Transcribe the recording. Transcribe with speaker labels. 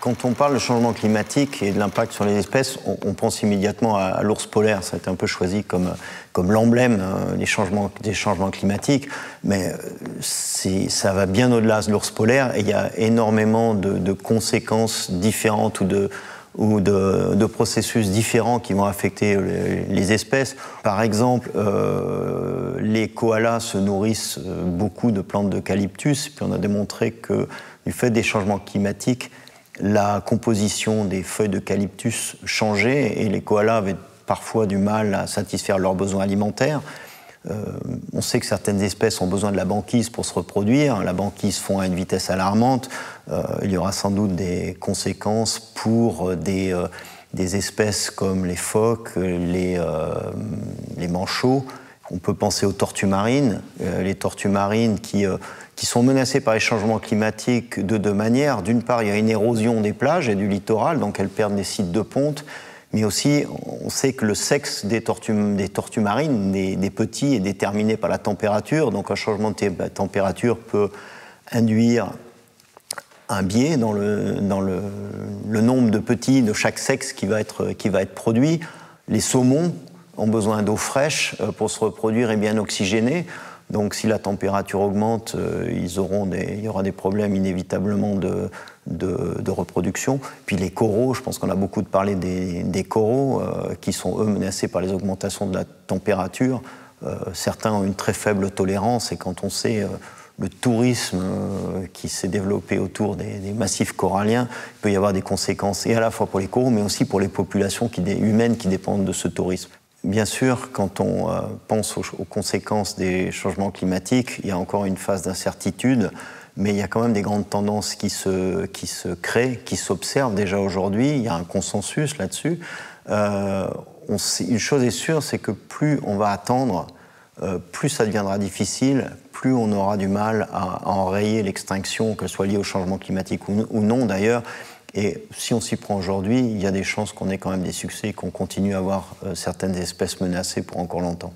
Speaker 1: Quand on parle de changement climatique et de l'impact sur les espèces, on pense immédiatement à l'ours polaire. Ça a été un peu choisi comme l'emblème des changements climatiques, mais ça va bien au-delà de l'ours polaire et il y a énormément de conséquences différentes ou de processus différents qui vont affecter les espèces. Par exemple, les koalas se nourrissent beaucoup de plantes d'eucalyptus, puis on a démontré que du fait des changements climatiques, la composition des feuilles d'eucalyptus changeait et les koalas avaient parfois du mal à satisfaire leurs besoins alimentaires. On sait que certaines espèces ont besoin de la banquise pour se reproduire. La banquise fond à une vitesse alarmante. Il y aura sans doute des conséquences pour des espèces comme les phoques, les manchots. On peut penser aux tortues marines. Les tortues marines qui sont menacées par les changements climatiques de deux manières. D'une part, il y a une érosion des plages et du littoral, donc elles perdent des sites de ponte. Mais aussi, on sait que le sexe des tortues marines, des petits, est déterminé par la température. Donc un changement de température peut induire un biais dans le nombre de petits de chaque sexe qui va être produit. Les saumons ont besoin d'eau fraîche pour se reproduire et bien oxygénée. Donc si la température augmente, il y aura des problèmes inévitablement de reproduction. Puis les coraux, je pense qu'on a beaucoup parlé des coraux qui sont eux menacés par les augmentations de la température. Certains ont une très faible tolérance et quand on sait le tourisme qui s'est développé autour des massifs coralliens, il peut y avoir des conséquences et à la fois pour les coraux mais aussi pour les populations humaines qui dépendent de ce tourisme. Bien sûr, quand on pense aux conséquences des changements climatiques, il y a encore une phase d'incertitude, mais il y a quand même des grandes tendances qui se créent, qui s'observent déjà aujourd'hui. Il y a un consensus là-dessus. Une chose est sûre, c'est que plus on va attendre, plus ça deviendra difficile, plus on aura du mal à enrayer l'extinction, qu'elle soit liée au changement climatique ou non d'ailleurs. Et si on s'y prend aujourd'hui, il y a des chances qu'on ait quand même des succès et qu'on continue à avoir certaines espèces menacées pour encore longtemps.